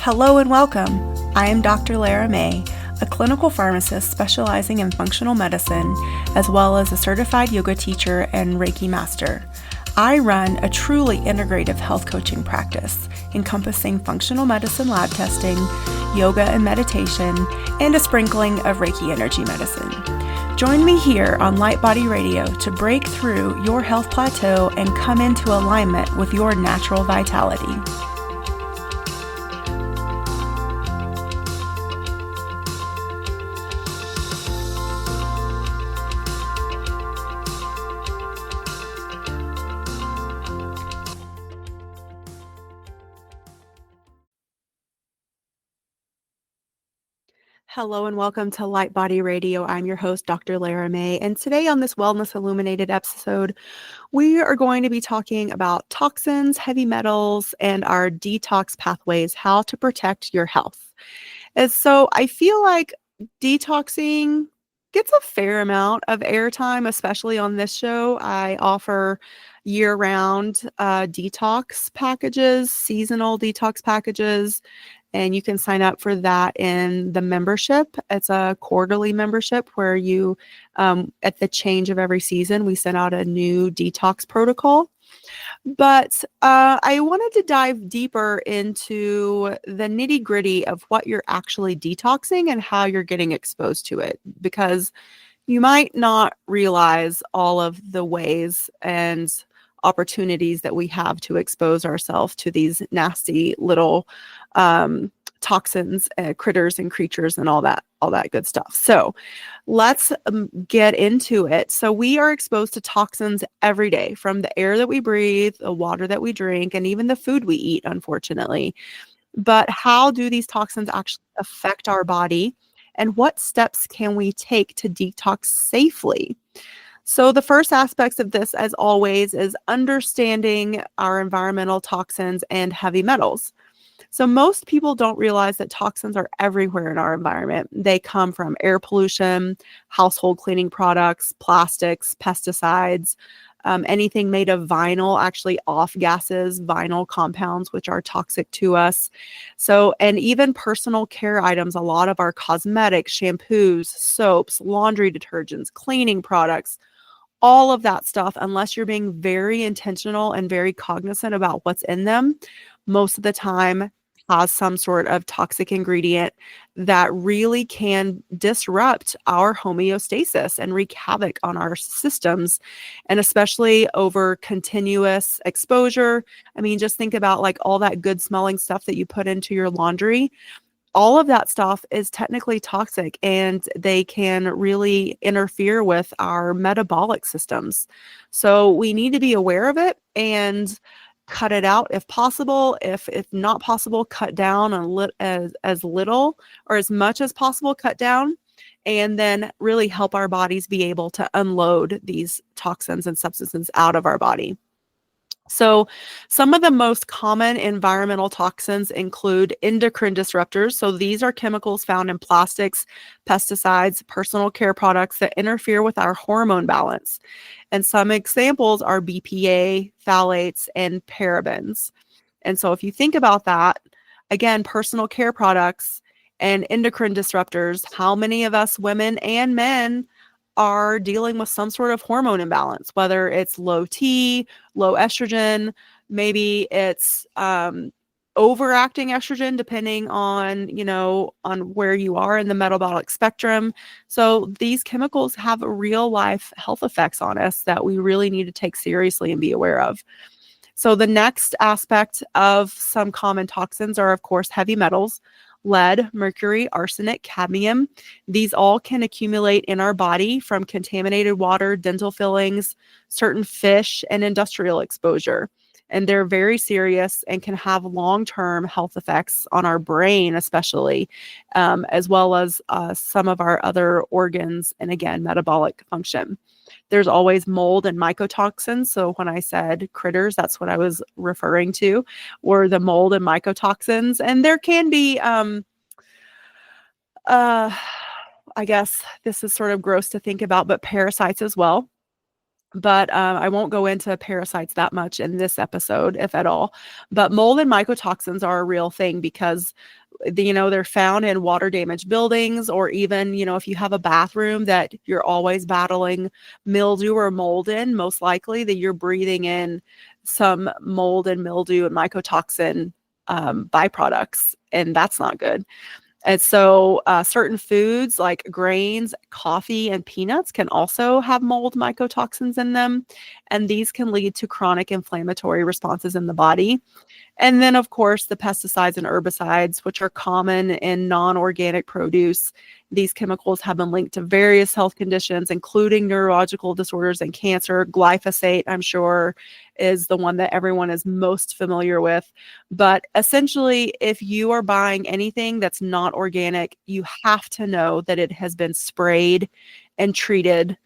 Hello and welcome. I am Dr. Lara May, a clinical pharmacist specializing in functional medicine, as well as a certified yoga teacher and Reiki master. I run a truly integrative health coaching practice encompassing functional medicine lab testing, yoga and meditation, and a sprinkling of Reiki energy medicine. Join me here on Light Body Radio to break through your health plateau and come into alignment with your natural vitality. Hello and welcome to Light Body Radio. I'm your host, Dr. Lara May, and today on this Wellness Illuminated episode, we are going to be talking about toxins, heavy metals, and our detox pathways, how to protect your health. And so I feel like detoxing gets a fair amount of airtime, especially on this show. I offer year-round detox packages, seasonal detox packages, and you can sign up for that in the membership. It's a quarterly membership where you, at the change of every season, we send out a new detox protocol. But I wanted to dive deeper into the nitty-gritty of what you're actually detoxing and how you're getting exposed to it, because you might not realize all of the ways and opportunities that we have to expose ourselves to these nasty little toxins, critters and creatures and all that good stuff. So let's get into it. So we are exposed to toxins every day, from the air that we breathe, the water that we drink, and even the food we eat, unfortunately. But how do these toxins actually affect our body? And what steps can we take to detox safely? So the first aspects of this, as always, is understanding our environmental toxins and heavy metals. So most people don't realize that toxins are everywhere in our environment. They come from air pollution, household cleaning products, plastics, pesticides, anything made of vinyl actually off gases, vinyl compounds, which are toxic to us. So, and even personal care items, a lot of our cosmetics, shampoos, soaps, laundry detergents, cleaning products, all of that stuff, unless you're being very intentional and very cognizant about what's in them, most of the time has some sort of toxic ingredient that really can disrupt our homeostasis and wreak havoc on our systems, and especially over continuous exposure. I mean, just think about like all that good smelling stuff that you put into your laundry. All of that stuff is technically toxic, and they can really interfere with our metabolic systems. So we need to be aware of it and cut it out if possible. If not possible, cut down as little or as much as possible, cut down, and then really help our bodies be able to unload these toxins and substances out of our body. So some of the most common environmental toxins include endocrine disruptors. So these are chemicals found in plastics, pesticides, personal care products that interfere with our hormone balance. And some examples are BPA, phthalates, and parabens. And so if you think about that, again, personal care products and endocrine disruptors, how many of us women and men are dealing with some sort of hormone imbalance, whether it's low T, low estrogen, maybe it's overacting estrogen, depending on, on where you are in the metabolic spectrum. So these chemicals have real life health effects on us that we really need to take seriously and be aware of. So the next aspect of some common toxins are, of course, heavy metals. Lead, mercury, arsenic, cadmium. These all can accumulate in our body from contaminated water, dental fillings, certain fish, and industrial exposure. And they're very serious and can have long-term health effects on our brain, especially, as well as some of our other organs and, again, metabolic function. There's always mold and mycotoxins. So when I said critters, that's what I was referring to, were the mold and mycotoxins. And there can be, I guess this is sort of gross to think about, but parasites as well. But I won't go into parasites that much in this episode, if at all. But mold and mycotoxins are a real thing because they're found in water damaged buildings, or even, if you have a bathroom that you're always battling mildew or mold in, most likely that you're breathing in some mold and mildew and mycotoxin byproducts, and that's not good. And so certain foods like grains, coffee, and peanuts can also have mold mycotoxins in them. And these can lead to chronic inflammatory responses in the body. And then, of course, the pesticides and herbicides, which are common in non-organic produce. These chemicals have been linked to various health conditions, including neurological disorders and cancer. Glyphosate, I'm sure, is the one that everyone is most familiar with. But essentially, if you are buying anything that's not organic, you have to know that it has been sprayed and treated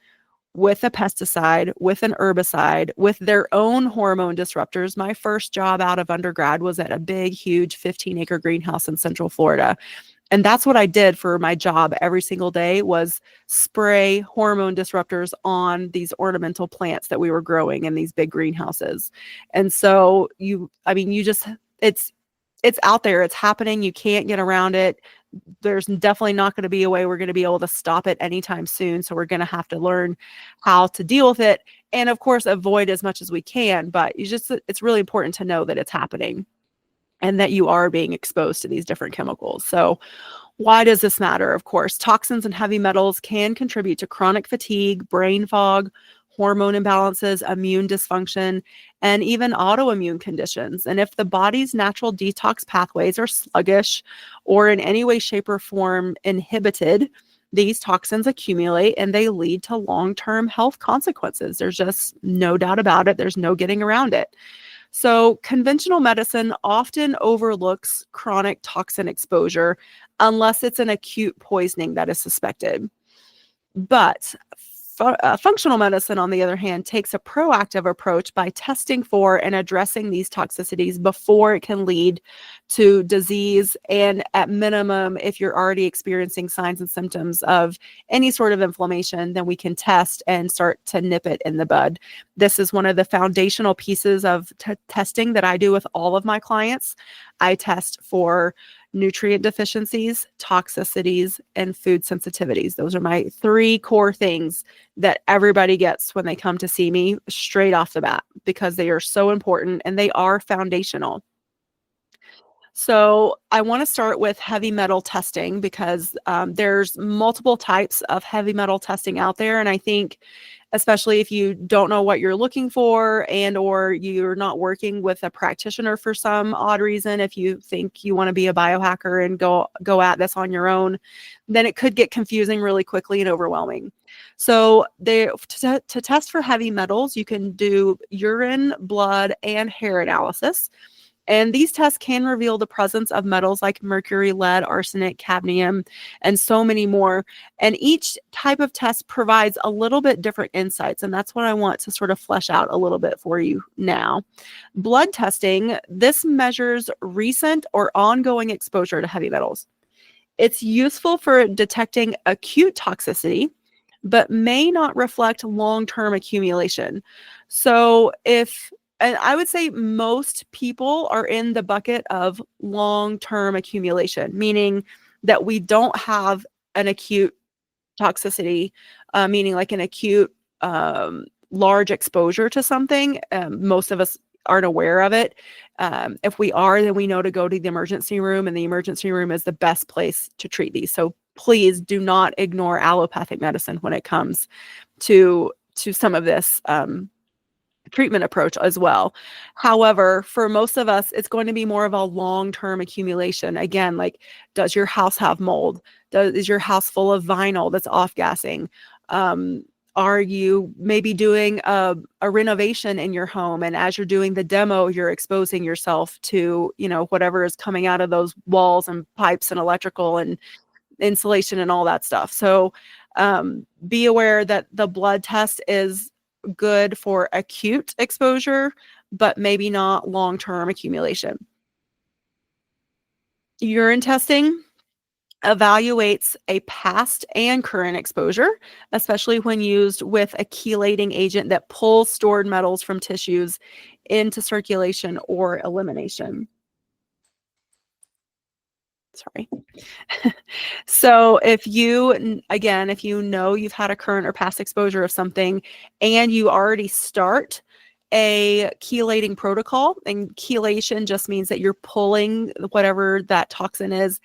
with a pesticide, with an herbicide, with their own hormone disruptors. My first job out of undergrad was at a big, huge 15-acre greenhouse in Central Florida. And that's what I did for my job every single day, was spray hormone disruptors on these ornamental plants that we were growing in these big greenhouses. And so it's out there, it's happening. You can't get around it. There's definitely not going to be a way we're going to be able to stop it anytime soon. So we're going to have to learn how to deal with it, and of course avoid as much as we can. But it's really important to know that it's happening and that you are being exposed to these different chemicals. So why does this matter? Of course, toxins and heavy metals can contribute to chronic fatigue, brain fog, hormone imbalances, immune dysfunction, and even autoimmune conditions. And if the body's natural detox pathways are sluggish or in any way, shape, or form inhibited, these toxins accumulate and they lead to long-term health consequences. There's just no doubt about it. There's no getting around it. So conventional medicine often overlooks chronic toxin exposure unless it's an acute poisoning that is suspected. But functional medicine, on the other hand, takes a proactive approach by testing for and addressing these toxicities before it can lead to disease. And at minimum, if you're already experiencing signs and symptoms of any sort of inflammation, then we can test and start to nip it in the bud. This is one of the foundational pieces of testing that I do with all of my clients. I test for nutrient deficiencies, toxicities, and food sensitivities. Those are my 3 core things that everybody gets when they come to see me straight off the bat, because they are so important and they are foundational. So I want to start with heavy metal testing because there's multiple types of heavy metal testing out there. And I think, especially if you don't know what you're looking for, and or you're not working with a practitioner for some odd reason, if you think you want to be a biohacker and go at this on your own, then it could get confusing really quickly and overwhelming. So to test for heavy metals, you can do urine, blood, and hair analysis. And these tests can reveal the presence of metals like mercury, lead, arsenic, cadmium, and so many more. And each type of test provides a little bit different insights. And that's what I want to sort of flesh out a little bit for you now. Blood testing, this measures recent or ongoing exposure to heavy metals. It's useful for detecting acute toxicity, but may not reflect long-term accumulation. So and I would say most people are in the bucket of long-term accumulation, meaning that we don't have an acute toxicity, meaning like an acute large exposure to something. Most of us aren't aware of it. If we are, then we know to go to the emergency room, and the emergency room is the best place to treat these. So please do not ignore allopathic medicine when it comes to some of this treatment approach as well. However, for most of us, it's going to be more of a long-term accumulation. Again, like, does your house have mold? Is your house full of vinyl that's off-gassing? Are you maybe doing a renovation in your home, and as you're doing the demo, you're exposing yourself to, whatever is coming out of those walls and pipes and electrical and insulation and all that stuff. So be aware that the blood test is good for acute exposure, but maybe not long-term accumulation. Urine testing, evaluates a past and current exposure, especially when used with a chelating agent that pulls stored metals from tissues into circulation or elimination. Sorry. So if you know you've had a current or past exposure of something and you already start a chelating protocol, and chelation just means that you're pulling whatever that toxin is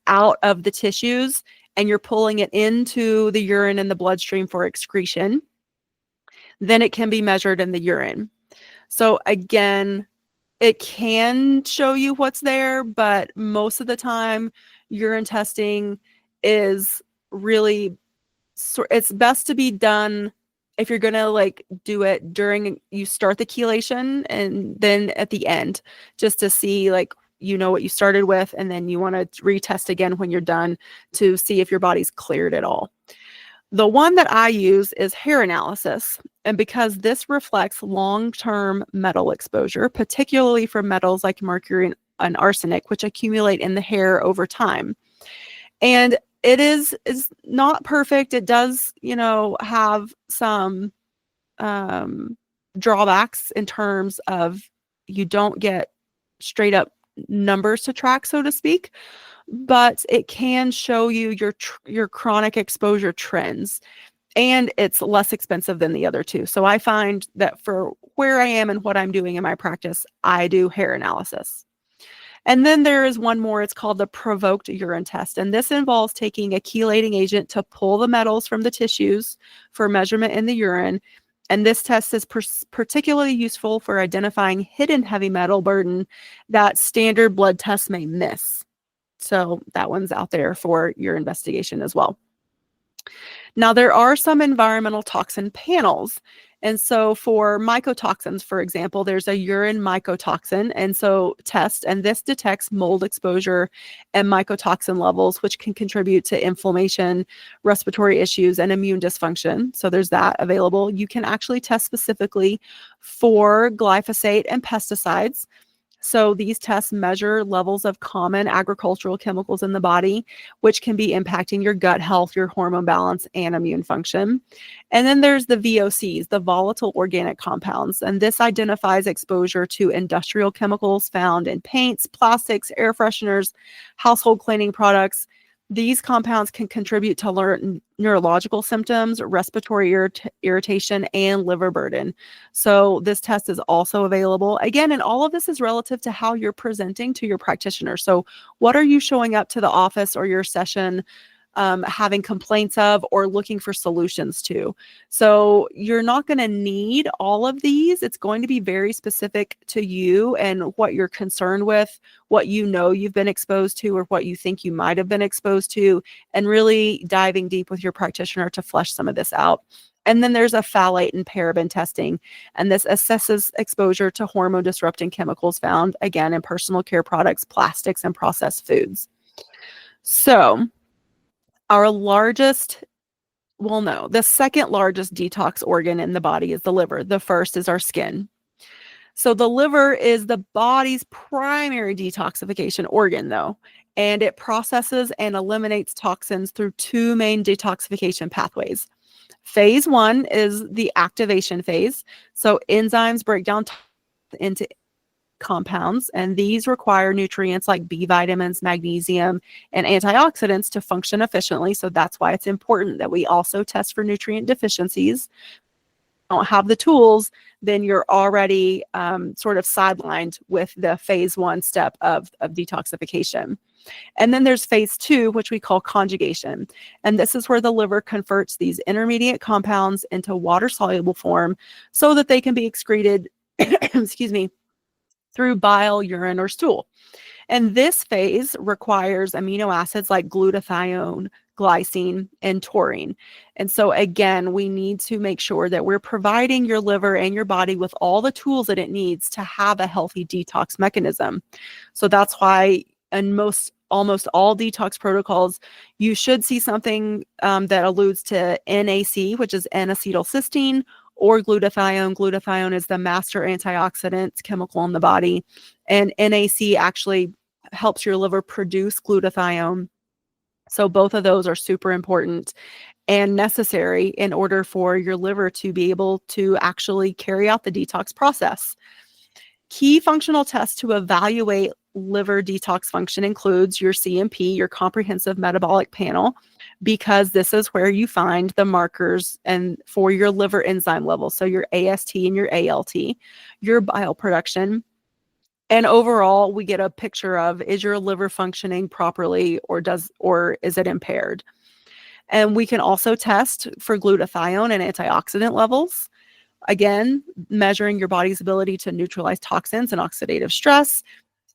out of the tissues and you're pulling it into the urine and the bloodstream for excretion, then it can be measured in the urine. So again, it can show you what's there, but most of the time, urine testing is really it's best to be done if you're gonna like do it during you start the chelation and then at the end, just to see like you know what you started with, and then you want to retest again when you're done to see if your body's cleared at all. The one that I use is hair analysis. And because this reflects long-term metal exposure, particularly for metals like mercury and arsenic, which accumulate in the hair over time. And it is not perfect. It does, have some drawbacks in terms of you don't get straight up numbers to track, so to speak, but it can show you your chronic exposure trends, and it's less expensive than the other two. So I find that for where I am and what I'm doing in my practice, I do hair analysis. And then there is one more. It's called the provoked urine test. And this involves taking a chelating agent to pull the metals from the tissues for measurement in the urine. And this test is particularly useful for identifying hidden heavy metal burden that standard blood tests may miss. So that one's out there for your investigation as well. Now, there are some environmental toxin panels. And so for mycotoxins, for example, there's a urine mycotoxin test, and this detects mold exposure and mycotoxin levels, which can contribute to inflammation, respiratory issues, and immune dysfunction. So there's that available. You can actually test specifically for glyphosate and pesticides. So these tests measure levels of common agricultural chemicals in the body, which can be impacting your gut health, your hormone balance, and immune function. And then there's the VOCs, the volatile organic compounds. And this identifies exposure to industrial chemicals found in paints, plastics, air fresheners, household cleaning products. These compounds can contribute to neurological symptoms, respiratory irritation, and liver burden. So this test is also available. Again, and all of this is relative to how you're presenting to your practitioner. So what are you showing up to the office or your session having complaints of or looking for solutions to? So you're not going to need all of these. It's going to be very specific to you and what you're concerned with, what you know you've been exposed to, or what you think you might have been exposed to, and really diving deep with your practitioner to flesh some of this out. And then there's a phthalate and paraben testing, and this assesses exposure to hormone disrupting chemicals found, again, in personal care products, plastics, and processed foods. So the second largest detox organ in the body is the liver. The first is our skin. So the liver is the body's primary detoxification organ, though, and it processes and eliminates toxins through two main detoxification pathways. Phase 1 is the activation phase. So enzymes break down into compounds, and these require nutrients like B vitamins, magnesium, and antioxidants to function efficiently. So that's why it's important that we also test for nutrient deficiencies. Don't have the tools, then you're already sort of sidelined with the phase 1 step of detoxification. And then there's phase 2, which we call conjugation. And this is where the liver converts these intermediate compounds into water-soluble form so that they can be excreted, excuse me, through bile, urine, or stool. And this phase requires amino acids like glutathione, glycine, and taurine. And so again, we need to make sure that we're providing your liver and your body with all the tools that it needs to have a healthy detox mechanism. So that's why in almost all detox protocols, you should see something that alludes to NAC, which is N-acetylcysteine, or glutathione. Glutathione is the master antioxidant chemical in the body, and NAC actually helps your liver produce glutathione. So both of those are super important and necessary in order for your liver to be able to actually carry out the detox process. Key functional tests to evaluate liver detox function includes your CMP, your comprehensive metabolic panel, because this is where you find the markers and for your liver enzyme levels. So your AST and your ALT, your bile production, and overall we get a picture of, is your liver functioning properly or is it impaired? And we can also test for glutathione and antioxidant levels. Again, measuring your body's ability to neutralize toxins and oxidative stress.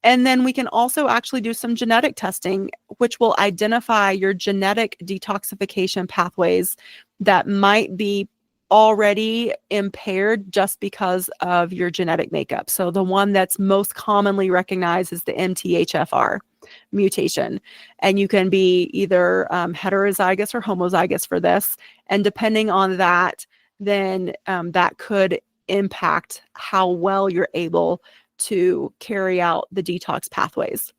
And then we can also actually do some genetic testing, which will identify your genetic detoxification pathways that might be already impaired just because of your genetic makeup. So the one that's most commonly recognized is the MTHFR mutation. And you can be either heterozygous or homozygous for this. And depending on that, then that could impact how well you're able to carry out the detox pathways.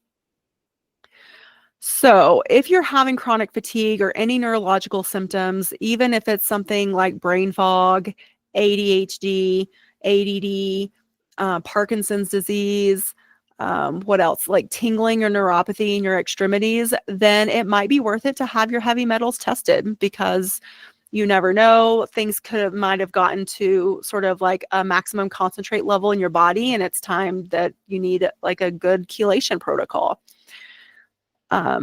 So if you're having chronic fatigue or any neurological symptoms, even if it's something like brain fog, ADHD, ADD, Parkinson's disease, what else, like tingling or neuropathy in your extremities, then it might be worth it to have your heavy metals tested, because you never know, things might have gotten to sort of like a maximum concentrate level in your body, and it's time that you need like a good chelation protocol.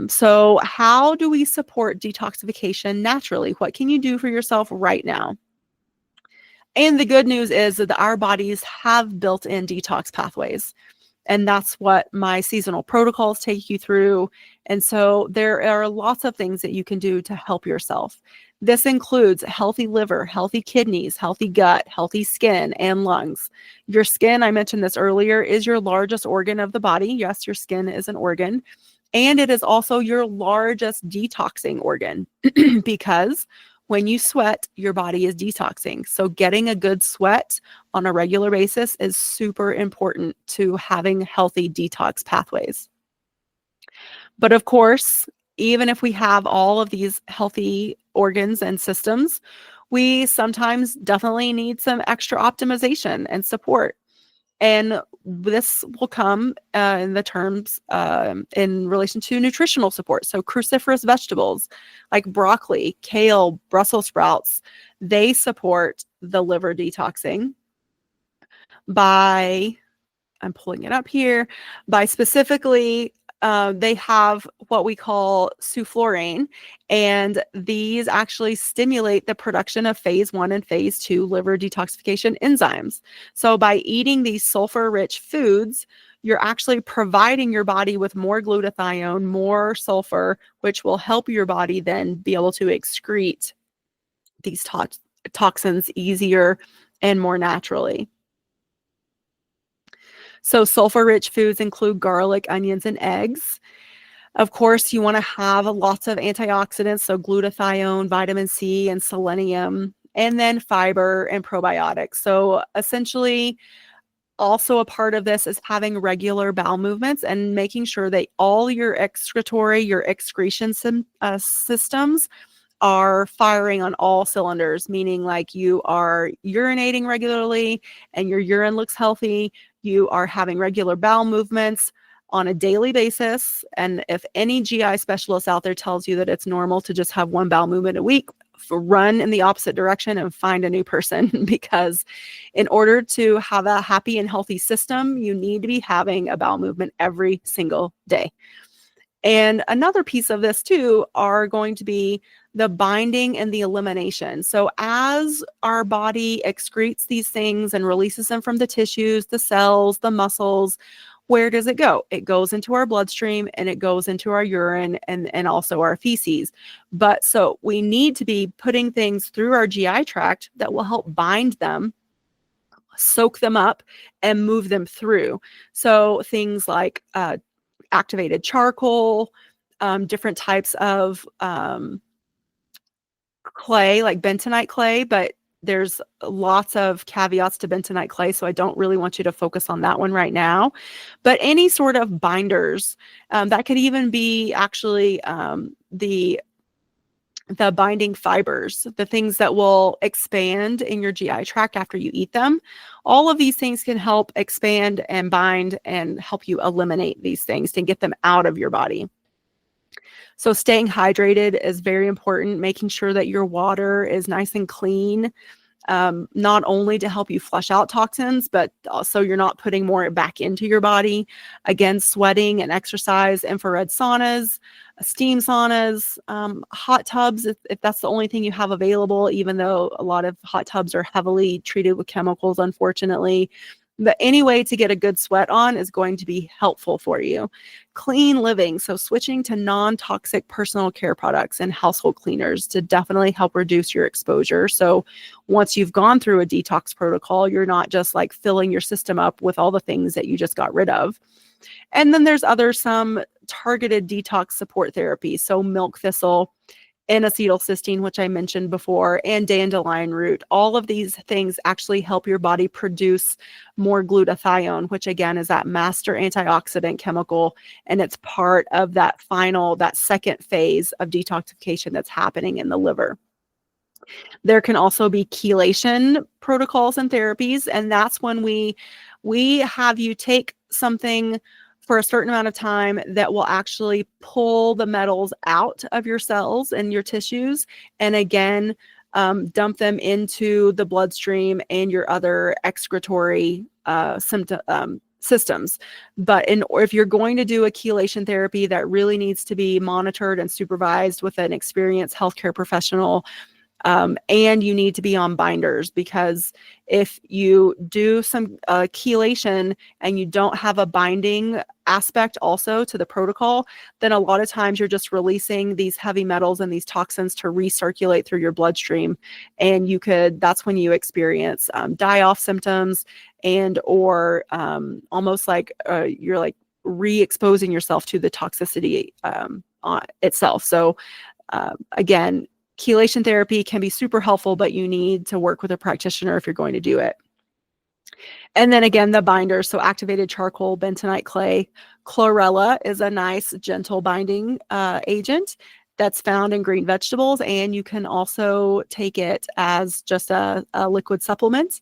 So how do we support detoxification naturally? What can you do for yourself right now? And the good news is that our bodies have built-in detox pathways. And that's what my seasonal protocols take you through. And so there are lots of things that you can do to help yourself. This includes healthy liver, healthy kidneys, healthy gut, healthy skin, and lungs. Your skin, I mentioned this earlier, is your largest organ of the body. Yes, your skin is an organ. And it is also your largest detoxing organ because when you sweat, your body is detoxing. So getting a good sweat on a regular basis is super important to having healthy detox pathways. But of course, even if we have all of these healthy organs and systems, we sometimes definitely need some extra optimization and support. And this will come in the terms in relation to nutritional support. So cruciferous vegetables like broccoli, kale, Brussels sprouts, they support the liver detoxing by, I'm pulling it up here, by specifically they have what we call suflorane, and these actually stimulate the production of phase 1 and phase 2 liver detoxification enzymes. So by eating these sulfur-rich foods, you're actually providing your body with more glutathione, more sulfur, which will help your body then be able to excrete these toxins easier and more naturally. So sulfur-rich foods include garlic, onions, and eggs. Of course, you want to have lots of antioxidants, so glutathione, vitamin C, and selenium, and then fiber and probiotics. So essentially, also a part of this is having regular bowel movements and making sure that all your excretory, your excretion systems are firing on all cylinders, meaning like you are urinating regularly and your urine looks healthy, you are having regular bowel movements on a daily basis. And if any GI specialist out there tells you that it's normal to just have one bowel movement a week, run in the opposite direction and find a new person, because in order to have a happy and healthy system, you need to be having a bowel movement every single day. And another piece of this too are going to be the binding and the elimination. So as our body excretes these things and releases them from the tissues, the cells, the muscles, where does it go? It goes into our bloodstream and it goes into our urine and also our feces. But so we need to be putting things through our GI tract that will help bind them, soak them up, and move them through. So things like activated charcoal, different types of clay, like bentonite clay, but there's lots of caveats to bentonite clay, so I don't really want you to focus on that one right now. But any sort of binders, that could even be actually the binding fibers, the things that will expand in your GI tract after you eat them. All of these things can help expand and bind and help you eliminate these things to get them out of your body. So staying hydrated is very important, making sure that your water is nice and clean, not only to help you flush out toxins, but also you're not putting more back into your body. Again, sweating and exercise, infrared saunas, steam saunas, hot tubs, if that's the only thing you have available, even though a lot of hot tubs are heavily treated with chemicals, unfortunately. But any way to get a good sweat on is going to be helpful for you. Clean living, so switching to non-toxic personal care products and household cleaners to definitely help reduce your exposure. So once you've gone through a detox protocol, you're not just like filling your system up with all the things that you just got rid of. And then there's some targeted detox support therapy. So milk thistle, N-acetylcysteine, which I mentioned before, and dandelion root. All of these things actually help your body produce more glutathione, which again is that master antioxidant chemical. And it's part of that second phase of detoxification that's happening in the liver. There can also be chelation protocols and therapies. And that's when we have you take something for a certain amount of time that will actually pull the metals out of your cells and your tissues, and again, dump them into the bloodstream and your other excretory systems. But if you're going to do a chelation therapy, that really needs to be monitored and supervised with an experienced healthcare professional. And you need to be on binders, because if you do some chelation and you don't have a binding aspect also to the protocol, then a lot of times you're just releasing these heavy metals and these toxins to recirculate through your bloodstream. And that's when you experience die-off symptoms or almost like you're like re-exposing yourself to the toxicity itself. So again, chelation therapy can be super helpful, but you need to work with a practitioner if you're going to do it. And then again, the binders, so activated charcoal, bentonite clay. Chlorella is a nice, gentle binding agent that's found in green vegetables, and you can also take it as just a liquid supplement,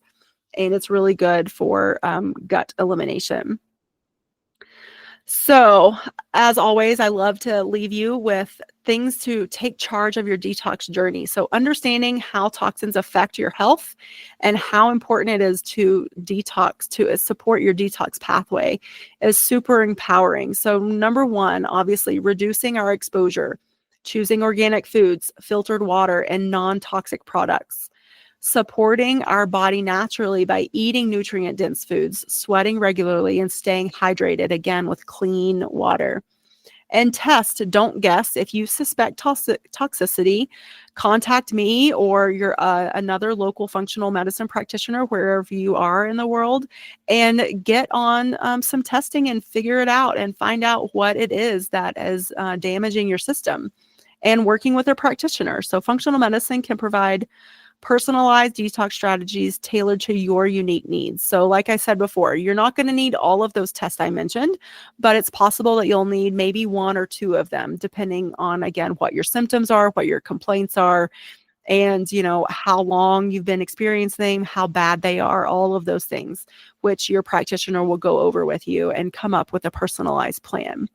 and it's really good for gut elimination. So, as always, I love to leave you with things to take charge of your detox journey. So, understanding how toxins affect your health and how important it is to detox, to support your detox pathway, is super empowering. So, number one, obviously, reducing our exposure, choosing organic foods, filtered water, and non-toxic products. Supporting our body naturally by eating nutrient-dense foods, sweating regularly, and staying hydrated, again, with clean water. And test, don't guess. If you suspect toxicity, contact me or your another local functional medicine practitioner, wherever you are in the world, and get on some testing and figure it out and find out what it is that is damaging your system, and working with a practitioner. So functional medicine can provide personalized detox strategies tailored to your unique needs. So like I said before, you're not going to need all of those tests I mentioned, but it's possible that you'll need maybe one or two of them, depending on, again, what your symptoms are, what your complaints are, and how long you've been experiencing them, how bad they are, all of those things, which your practitioner will go over with you and come up with a personalized plan.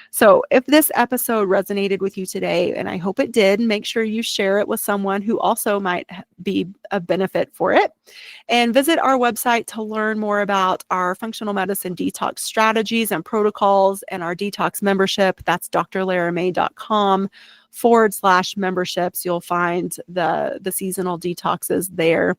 So if this episode resonated with you today, and I hope it did, make sure you share it with someone who also might be a benefit for it. And visit our website to learn more about our functional medicine detox strategies and protocols and our detox membership. That's drlaramay.com/memberships. You'll find the seasonal detoxes there.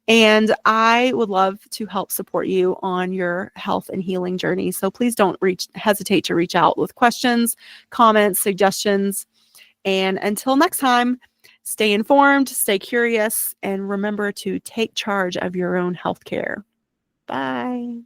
And I would love to help support you on your health and healing journey. So please don't hesitate to reach out with questions, comments, suggestions. And until next time, stay informed, stay curious, and remember to take charge of your own healthcare. Bye.